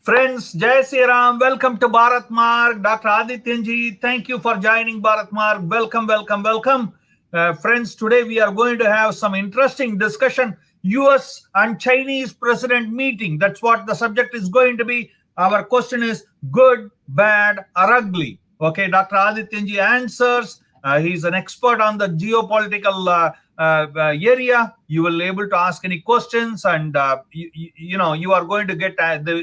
Friends, Jai Sri Ram, welcome to Bharat Marg. Dr. Adityanjee, thank you for joining Bharat Marg. Welcome, welcome, welcome. Friends, today we are going to have some interesting discussion. US and Chinese president meeting. That's what the subject is going to be. Our question is good, bad, or ugly. Okay, Dr. Adityanjee answers. He's an expert on the geopolitical area. You will be able to ask any questions, and you are going to get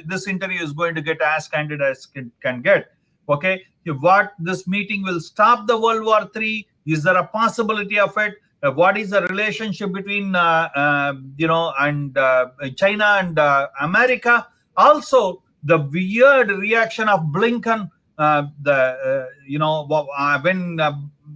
this interview is going to get as candid as can get. Okay, what this meeting will stop the World War III? Is there a possibility of it? What is the relationship between and China and America? Also, the weird reaction of Blinken. When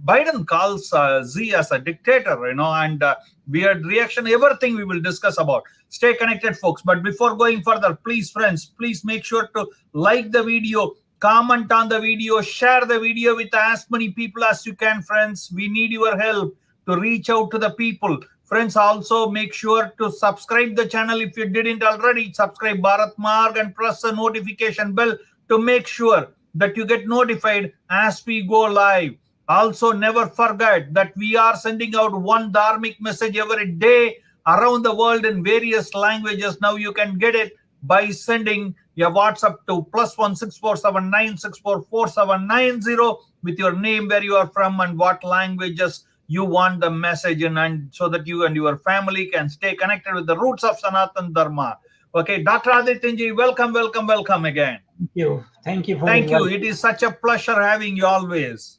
Biden calls Z as a dictator, and weird reaction, everything we will discuss about. Stay connected, folks. But before going further, please, friends, please make sure to like the video, comment on the video, share the video with as many people as you can, friends. We need your help to reach out to the people. Friends, also make sure to subscribe the channel if you didn't already. Subscribe Bharat Marg and press the notification bell to make sure that you get notified as we go live. Also, never forget that we are sending out one dharmic message every day around the world in various languages. Now you can get it by sending your WhatsApp to +1 647 964 4790 with your name, where you are from, and what languages you want the message in, and so that you and your family can stay connected with the roots of Sanatan Dharma. Okay, Dr. Adityanjee, welcome, welcome, welcome again. Thank you. Thank you for Thank you. It is such a pleasure having you always.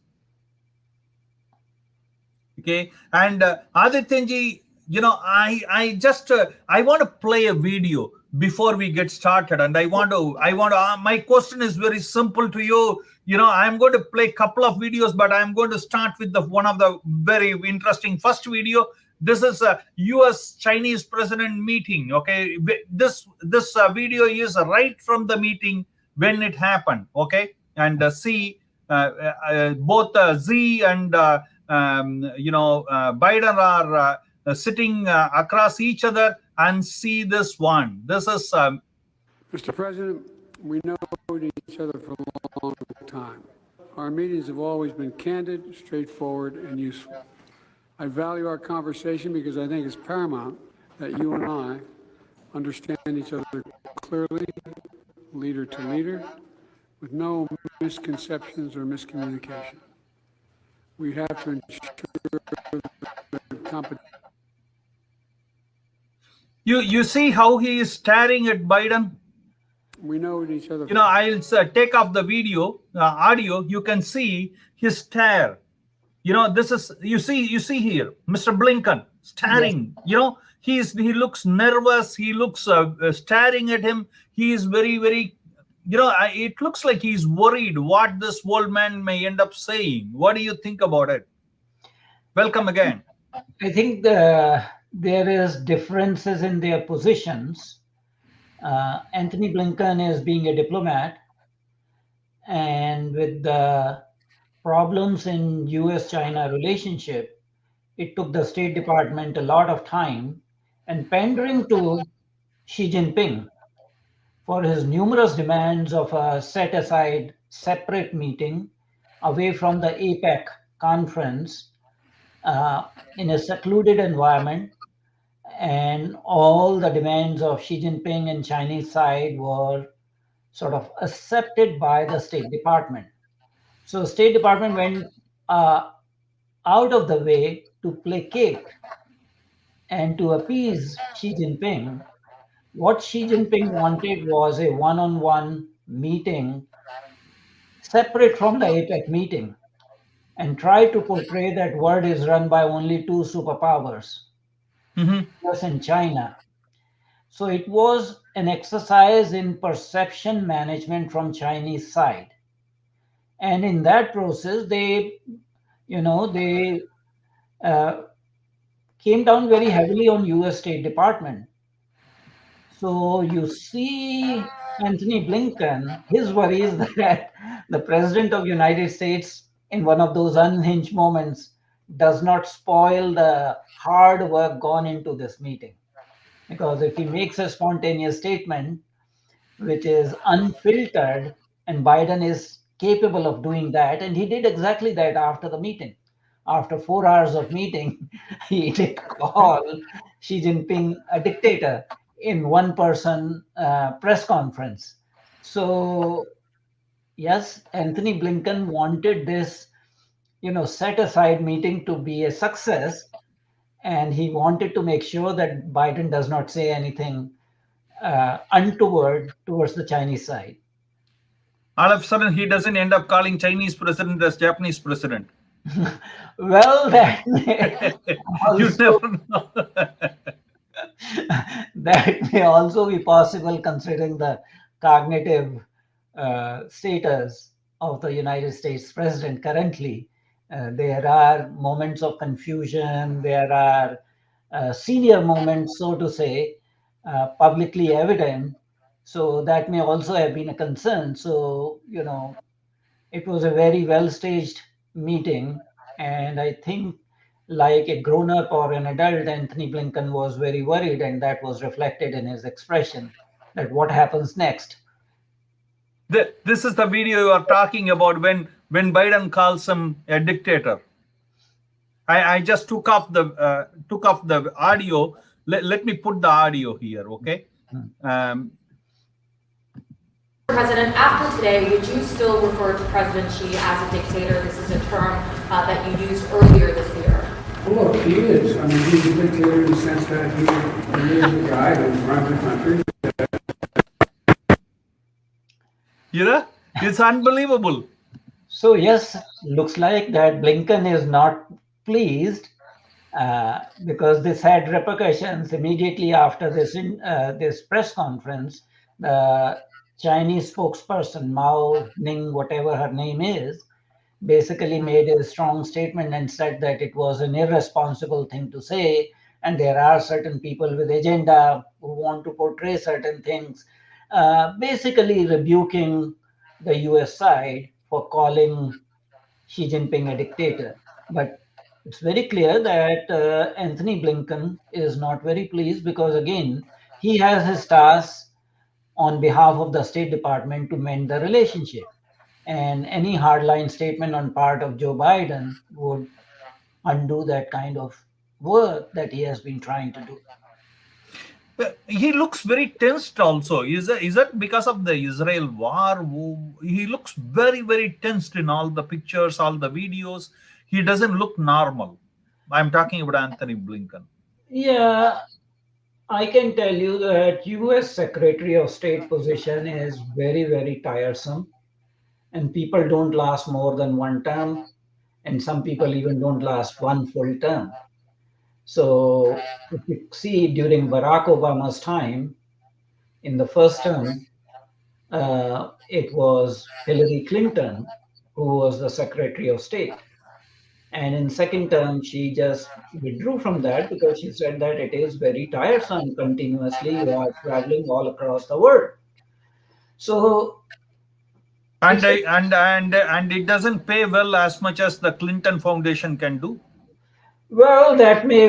Okay, and Adityanjee, I want to play a video before we get started, and my question is very simple to you. I'm going to play a couple of videos, but I'm going to start with one of the very interesting first video. This is a US Chinese president meeting. Okay, this video is right from the meeting when it happened. Okay, and see both Z and Biden are sitting across each other, and see this one. This is Mr. President, we know each other for a long time. Our meetings have always been candid, straightforward, and useful. I value our conversation because I think it's paramount that you and I understand each other clearly, leader to leader, with no misconceptions or miscommunication. We have to ensure that competition. You see how he is staring at Biden? We know each other. I'll take off the video, audio. You can see his stare. This is you see here, Mr. Blinken staring. Yes. He looks nervous. He looks staring at him. He is very, very. It looks like he's worried what this old man may end up saying. What do you think about it? Welcome again. I think there is differences in their positions. Anthony Blinken is being a diplomat, and with the problems in US-China relationship, it took the State Department a lot of time and pandering to Xi Jinping for his numerous demands of a set-aside separate meeting away from the APEC conference in a secluded environment. And all the demands of Xi Jinping and Chinese side were sort of accepted by the State Department. So the State Department went out of the way to placate and to appease Xi Jinping. What Xi Jinping wanted was a one-on-one meeting separate from the APEC meeting, and tried to portray that world is run by only two superpowers, US and China. So it was an exercise in perception management from Chinese side. And in that process, they came down very heavily on US State Department. So you see Anthony Blinken, his worry is that the President of the United States, in one of those unhinged moments, does not spoil the hard work gone into this meeting. Because if he makes a spontaneous statement, which is unfiltered, and Biden is capable of doing that. And he did exactly that after the meeting. After 4 hours of meeting, he did call Xi Jinping a dictator in one person press conference. So, yes, Anthony Blinken wanted this, set aside meeting to be a success. And he wanted to make sure that Biden does not say anything untoward towards the Chinese side. All of a sudden, he doesn't end up calling Chinese president as Japanese president. Well, that may You also never know. that may also be possible considering the cognitive status of the United States president currently. There are moments of confusion. There are senior moments, so to say, publicly evident. So that may also have been a concern. So, it was a very well staged meeting. And I think, like a grown up or an adult, Anthony Blinken was very worried, and that was reflected in his expression that what happens next. This is the video you are talking about when Biden calls him a dictator. I just took off the audio. Let me put the audio here, okay? President, after today, would you still refer to President Xi as a dictator? This is a term that you used earlier this year. Well, look, he is. I mean, he's a dictator in the sense that he is the guy who runs the country. It's unbelievable. So, yes, looks like that Blinken is not pleased because this had repercussions immediately after this press conference. The Chinese spokesperson, Mao Ning, whatever her name is, basically made a strong statement and said that it was an irresponsible thing to say. And there are certain people with agenda who want to portray certain things, basically rebuking the US side for calling Xi Jinping a dictator. But it's very clear that Anthony Blinken is not very pleased because, again, he has his task on behalf of the State Department to mend the relationship. And any hardline statement on part of Joe Biden would undo that kind of work that he has been trying to do. He looks very tensed also. Is that because of the Israel war? He looks very, very tensed in all the pictures, all the videos. He doesn't look normal. I'm talking about Anthony Blinken. Yeah, I can tell you that US Secretary of State position is very, very tiresome. And people don't last more than one term. And some people even don't last one full term. So if you see during Barack Obama's time, in the first term, it was Hillary Clinton who was the Secretary of State. And in second term, she just withdrew from that because she said that it is very tiresome continuously. You are traveling all across the world. So And it doesn't pay well as much as the Clinton Foundation can do. well, that may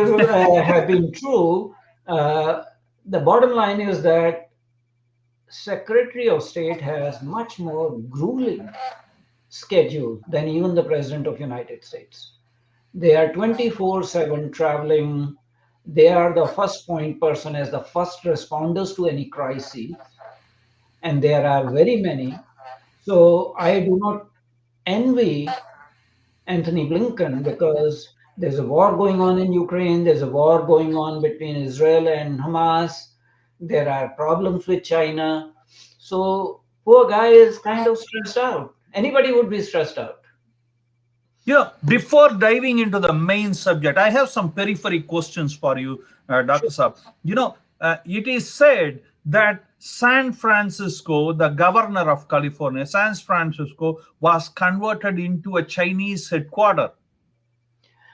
have been true. The bottom line is that Secretary of State has much more grueling schedule than even the President of United States. They are 24/7 traveling. They are the first point person as the first responders to any crisis. And there are very many. So I do not envy Anthony Blinken because there's a war going on in Ukraine. There's a war going on between Israel and Hamas. There are problems with China. So poor guy is kind of stressed out. Anybody would be stressed out. Yeah, before diving into the main subject, I have some periphery questions for you, Dr. Saab. It is said that San Francisco, the governor of California, San Francisco, was converted into a Chinese headquarters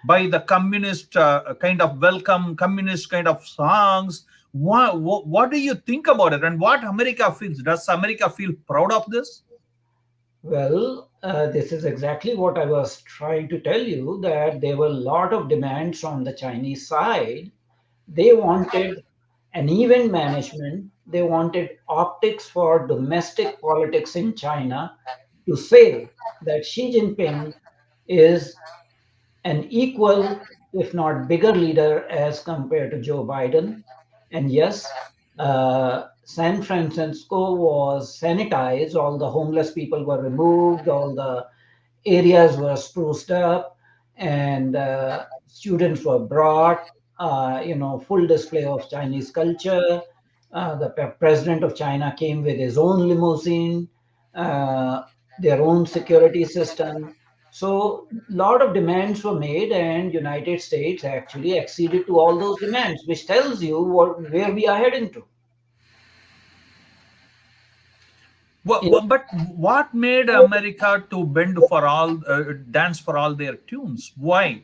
by the communist kind of welcome, communist kind of songs. What do you think about it, and what America feels? Does America feel proud of this? Well, this is exactly what I was trying to tell you, that there were a lot of demands from the Chinese side. They wanted and event management. They wanted optics for domestic politics in China to say that Xi Jinping is an equal, if not bigger, leader as compared to Joe Biden. And yes, San Francisco was sanitized, all the homeless people were removed, all the areas were spruced up, and students were brought, full display of Chinese culture. The president of China came with his own limousine, uh, their own security system. So a lot of demands were made, and United States actually acceded to all those demands, which tells you where we are heading to. But what made America to bend for all, dance for all their tunes? Why?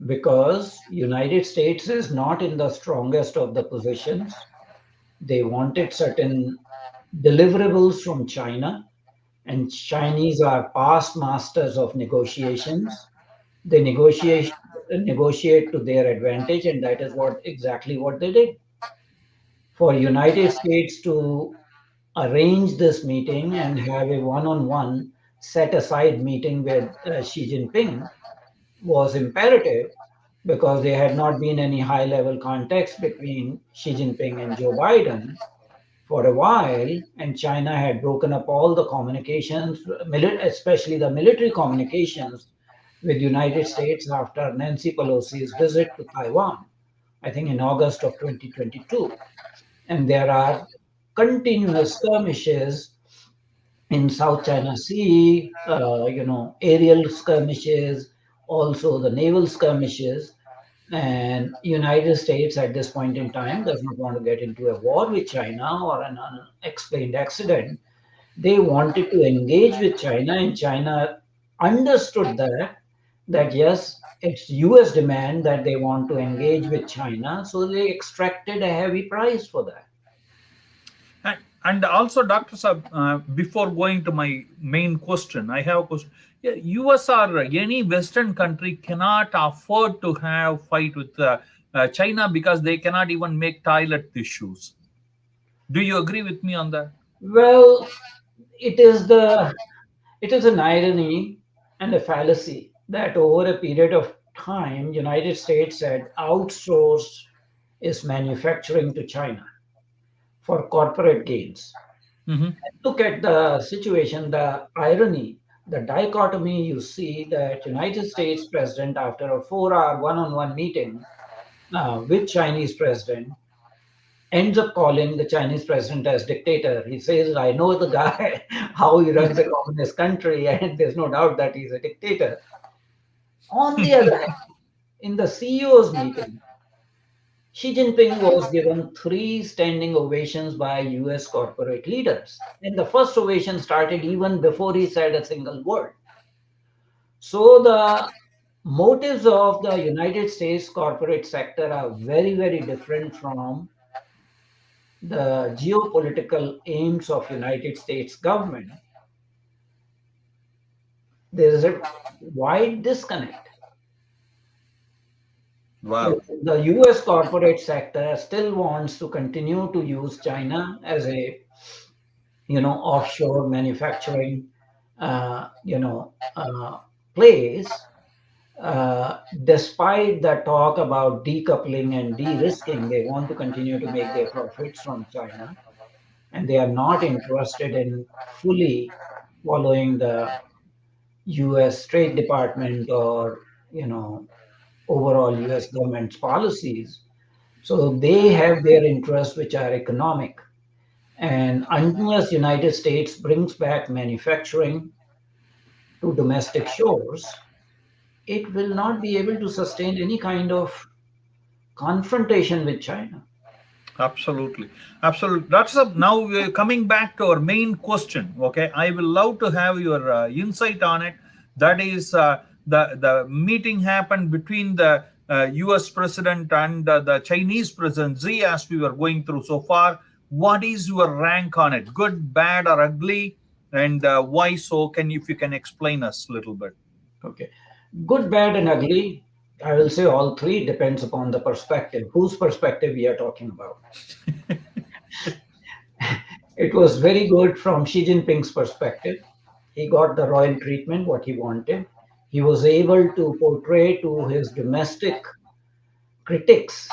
Because United States is not in the strongest of the positions. They wanted certain deliverables from China, and Chinese are past masters of negotiations. They negotiate to their advantage, and that is what exactly what they did. For United States to arrange this meeting and have a one-on-one set aside meeting with Xi Jinping was imperative because there had not been any high level context between Xi Jinping and Joe Biden for a while, and China had broken up all the communications, especially the military communications with United States after Nancy Pelosi's visit to Taiwan, I think in August of 2022. And there are continuous skirmishes in South China Sea, aerial skirmishes, also the naval skirmishes. And United States at this point in time does not want to get into a war with China or an unexplained accident. They wanted to engage with China, and China understood that yes, it's US demand that they want to engage with China, so they extracted a heavy price for that. And also, Dr. Saab, before going to my main question, I have a question. Yeah, US or any Western country cannot afford to have fight with China because they cannot even make toilet tissues. Do you agree with me on that? Well, it is the it is an irony and a fallacy that over a period of time, United States had outsourced its manufacturing to China for corporate gains. Hmm. Look at the situation, the irony, the dichotomy. You see that United States president, after a 4-hour one-on-one meeting with Chinese president, ends up calling the Chinese president as dictator. He says, I know the guy, how he runs a communist country, and there's no doubt that he's a dictator. On the other hand, in the CEO's meeting, Xi Jinping was given 3 standing ovations by US corporate leaders. And the first ovation started even before he said a single word. So the motives of the United States corporate sector are very, very different from the geopolitical aims of United States government. There is a wide disconnect. Wow. The US corporate sector still wants to continue to use China as a offshore manufacturing place, despite the talk about decoupling and de-risking. They want to continue to make their profits from China, and they are not interested in fully following the US State Department or overall US government's policies. So they have their interests which are economic. And unless United States brings back manufacturing to domestic shores, it will not be able to sustain any kind of confrontation with China. Absolutely, absolutely. That's up. Now we're coming back to our main question. Okay, I will love to have your insight on it. That is, the meeting happened between the U.S. president and the Chinese president Xi, as we were going through so far. What is your rank on it? Good, bad, or ugly? And why so? If you can explain us a little bit? Okay. Good, bad, and ugly. I will say all three depends upon the perspective. Whose perspective we are talking about? It was very good from Xi Jinping's perspective. He got the royal treatment, what he wanted. He was able to portray to his domestic critics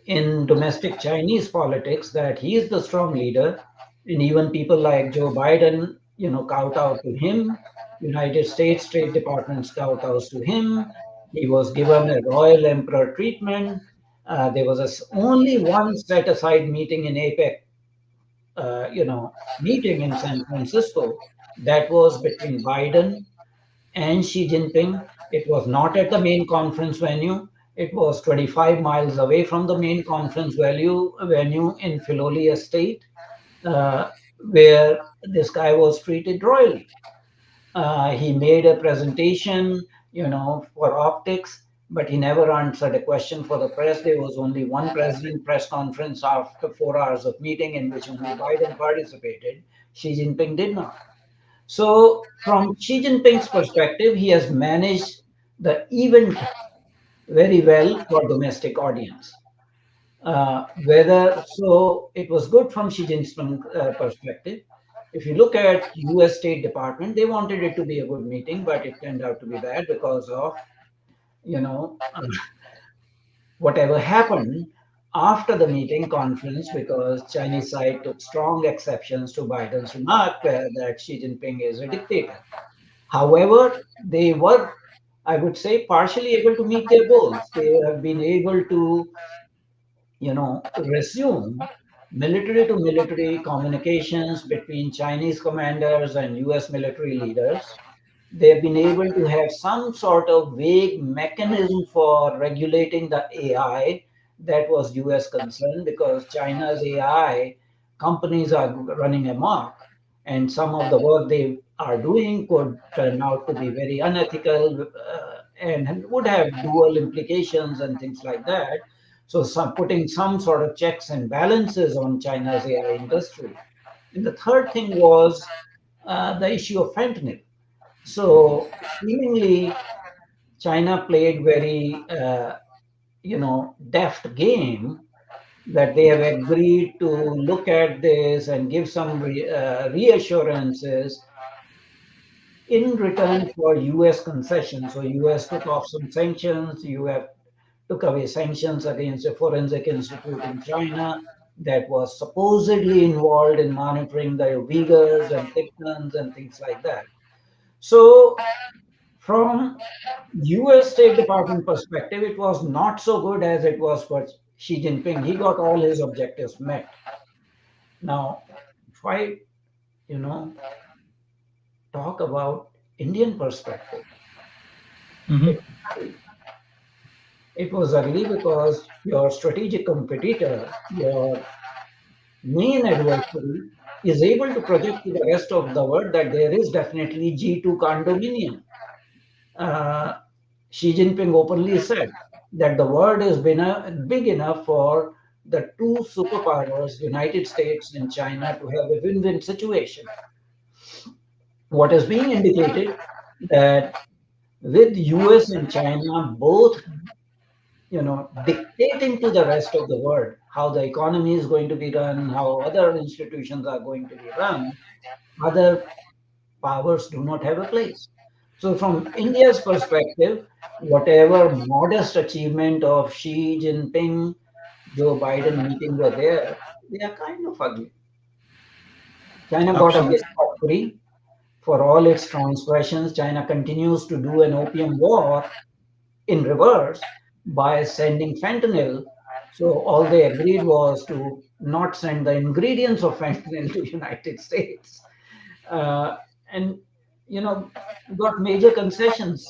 in domestic Chinese politics that he is the strong leader, and even people like Joe Biden, kowtow to him. United States State Department kowtows to him. He was given a royal emperor treatment. There was only one set aside meeting in APEC, meeting in San Francisco that was between Biden and Xi Jinping. It was not at the main conference venue. It was 25 miles away from the main conference venue in Filoli Estate, where this guy was treated royally. He made a presentation, for optics, but he never answered a question for the press. There was only one president press conference after 4 hours of meeting in which only Biden participated. Xi Jinping did not. So, from Xi Jinping's perspective, he has managed the event very well for domestic audience. Whether so, it was good from Xi Jinping's perspective. If you look at U.S. State Department, they wanted it to be a good meeting, but it turned out to be bad because of you know whatever happened after the meeting conference, because Chinese side took strong exceptions to Biden's remark that Xi Jinping is a dictator. However, they were, I would say, partially able to meet their goals. They have been able to, resume military to military communications between Chinese commanders and US military leaders. They've been able to have some sort of vague mechanism for regulating the AI that was US concern, because China's AI companies are running amok, and some of the work they are doing could turn out to be very unethical, and would have dual implications and things like that. So, putting some sort of checks and balances on China's AI industry. And the third thing was the issue of fentanyl. So seemingly, China played very, deft game, that they have agreed to look at this and give some reassurances in return for U.S. concessions. So U.S. took off some sanctions. U.S. took away sanctions against a forensic institute in China that was supposedly involved in monitoring the Uyghurs and Tibetans and things like that. So from US State Department perspective, it was not so good as it was for Xi Jinping. He got all his objectives met. Now, if I, you know, talk about Indian perspective, Mhm. it, it was ugly because your strategic competitor, your main adversary, is able to project to the rest of the world that there is definitely G2 condominium. uh, Xi Jinping openly said that the world is big enough for the two superpowers, United States and China, to have a win-win situation. What is being indicated that with US and China both, dictating to the rest of the world how the economy is going to be run, how other institutions are going to be run, other powers do not have a place. So, from India's perspective, whatever modest achievement of Xi Jinping, Joe Biden meeting were there, they are kind of ugly. China got away Absolutely. scot-free for all its transgressions. China continues to do an opium war in reverse by sending fentanyl. So all they agreed was to not send the ingredients of fentanyl to United States, uh, and got major concessions.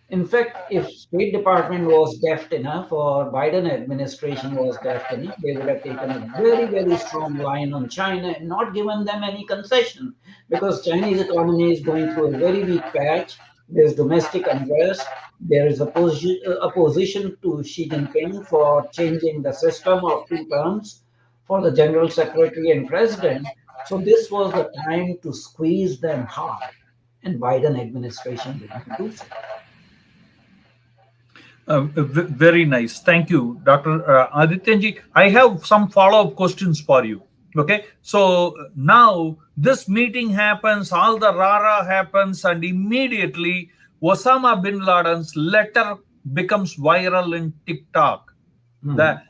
In fact, if State Department was deft enough or Biden administration was deft enough, they would have taken a very, very strong line on China and not given them any concession, because Chinese economy is going through a very weak patch. There's domestic unrest. There is opposition to Xi Jinping for changing the system of two terms for the general secretary and president. So this was the time to squeeze them hard, and Biden administration did not do so. Very nice. Thank you, Dr. Adityanji. I have some follow-up questions for you. Okay, so now this meeting happens, all the rara happens, and immediately Osama bin Laden's letter becomes viral in TikTok. The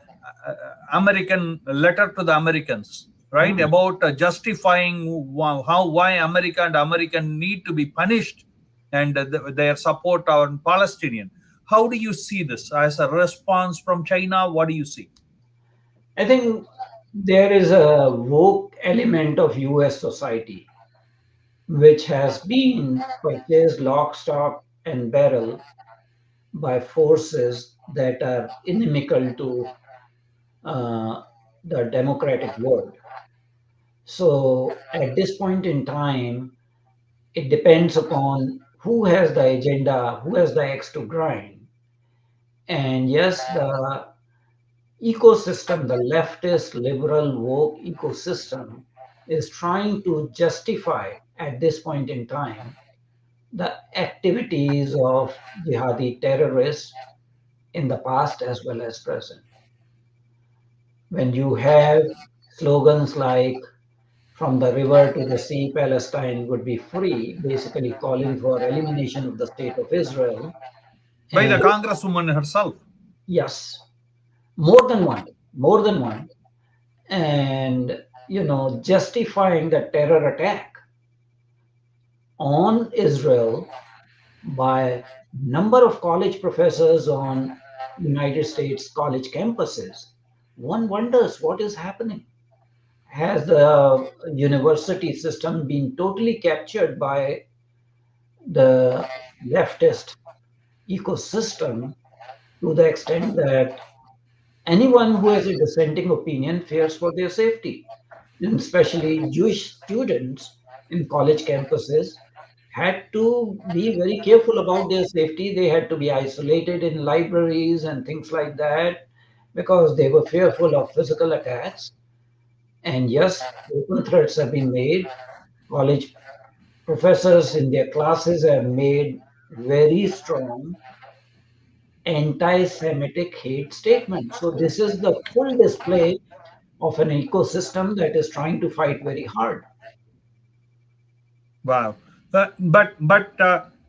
American letter to the Americans, right? About justifying why America and American need to be punished and their support on Palestinian. How do you see this as a response from China? What do you see? I think there is a woke element of US society which has been purchased lock, stock, and barrel by forces that are inimical to uh, the democratic world. So at this point in time, it depends upon who has the agenda, who has the axe to grind. And yes, the ecosystem, the leftist, liberal, woke ecosystem, is trying to justify at this point in time the activities of jihadi terrorists in the past as well as present. When you have slogans like from the river to the sea, Palestine would be free, basically calling for elimination of the state of Israel. By the And Congresswoman herself. yes, more than one, and justifying the terror attack on Israel by number of college professors on United States college campuses. One wonders what is happening. Has the university system been totally captured by the leftist ecosystem to the extent that anyone who has a dissenting opinion fears for their safety? And especially Jewish students in college campuses had to be very careful about their safety. They had to be isolated in libraries and things like that because they were fearful of physical attacks. And yes, open threats have been made. College professors in their classes have made very strong anti-Semitic hate statements. So this is the full display of an ecosystem that is trying to fight very hard. Wow. But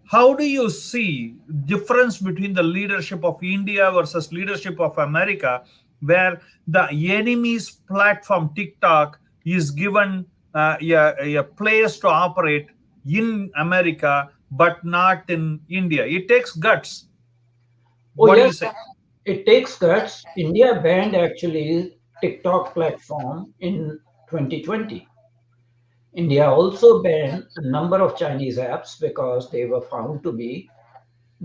how do you see difference between the leadership of India versus leadership of America, where the enemy's platform TikTok is given a place to operate in America, but not in India? It takes guts. Oh, What do you yes, say? it takes guts. India banned actually TikTok platform in 2020. India also banned a number of Chinese apps because they were found to be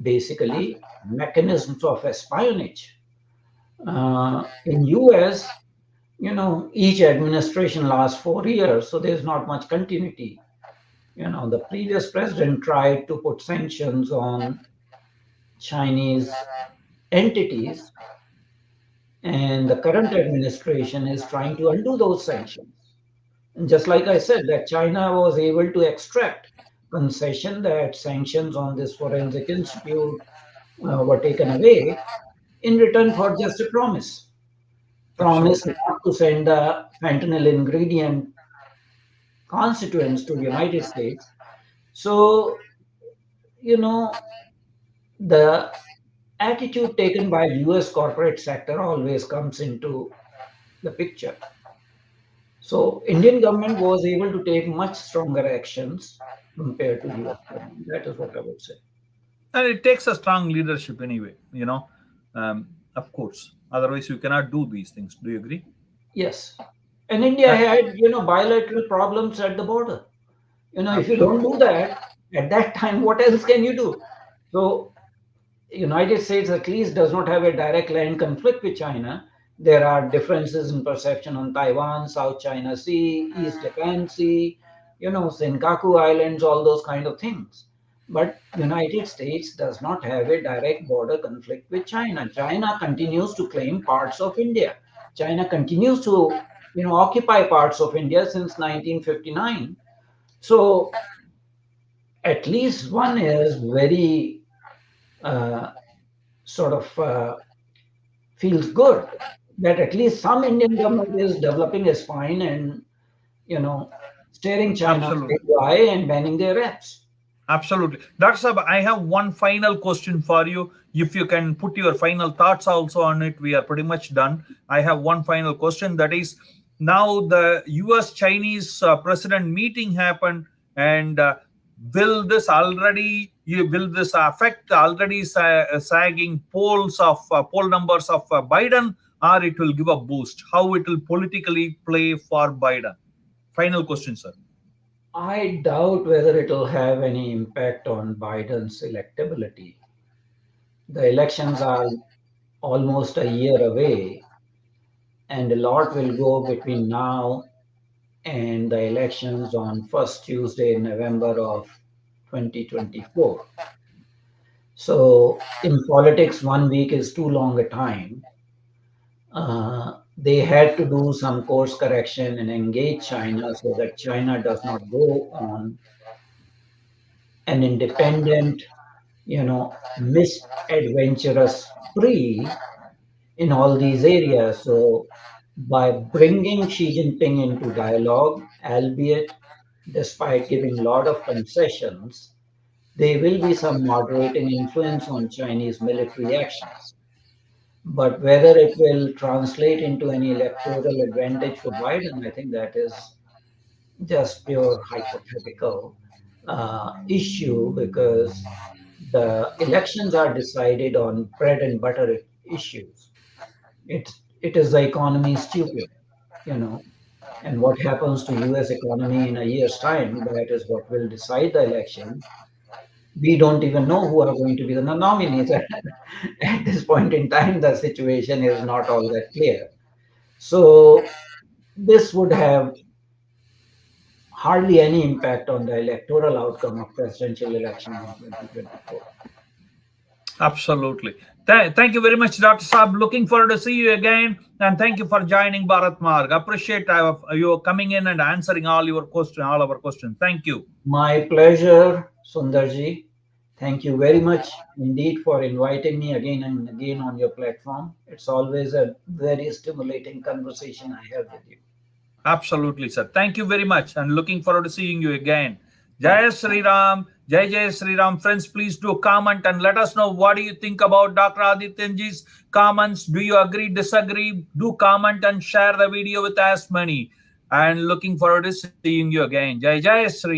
basically mechanisms of espionage. In US, each administration lasts 4 years, so there's not much continuity. The previous president tried to put sanctions on Chinese entities, and the current administration is trying to undo those sanctions. And just like I said, that China was able to extract concession that sanctions on this forensic institute were taken away in return for just a promise Absolutely. not to send the fentanyl ingredient constituents to the United States. So, you know, the attitude taken by US corporate sector always comes into the picture. So Indian government was able to take much stronger actions compared to US government. That is what I would say. And it takes a strong leadership anyway, of course. Otherwise, you cannot do these things. Do you agree? Yes. And India Uh, had, bilateral problems at the border. If you don't Absolutely. do that at that time, what else can you do? So United States at least does not have a direct land conflict with China. There are differences in perception on Taiwan, South China Sea, East Japan Sea, Senkaku Islands, all those kind of things. But United States does not have a direct border conflict with China. China continues to claim parts of India. China continues to, occupy parts of India since 1959. So at least one is very uh, sort of feels good that at least some Indian government is developing a spine and, staring China Absolutely. straight eye and banning their apps. Absolutely. That's a, I have one final question for you. If you can put your final thoughts also on it, we are pretty much done. I have one final question, that is, now the US Chinese president meeting happened, and will this affect already sagging poll numbers of Biden, or it will give a boost? How it will politically play for Biden? Final question, sir. I doubt whether it'll have any impact on Biden's electability. The elections are almost a year away, and a lot will go between now and the elections on first Tuesday in November of 2024. So in politics, 1 week is too long a time. They had to do some course correction and engage China so that China does not go on an independent, misadventurous spree in all these areas. So by bringing Xi Jinping into dialogue, albeit despite giving a lot of concessions, there will be some moderating influence on Chinese military actions. But whether it will translate into any electoral advantage for Biden, I think that is just pure hypothetical issue, because the elections are decided on bread and butter issues. It is the economy stupid, you know, and what happens to U.S. economy in a year's time, that is what will decide the election. We don't even know who are going to be the nominees. At this point in time, the situation is not all that clear. So this would have hardly any impact on the electoral outcome of presidential election in 2024. Absolutely. Thank you very much, Dr. Saab. Looking forward to see you again. And thank you for joining Bharat Marg. Appreciate you coming in and answering all our questions. Thank you. My pleasure, Sundarji. Thank you very much indeed for inviting me again and again on your platform. It's always a very stimulating conversation I have with you. Absolutely, sir. Thank you very much. And looking forward to seeing you again. Thank Jai Sri Ram. Jai Sri Ram. Friends, please do comment and let us know what do you think about Dr. Adityanjee's comments. Do you agree, disagree? Do comment and share the video with as many. And looking forward to seeing you again. Jai Sri Ram.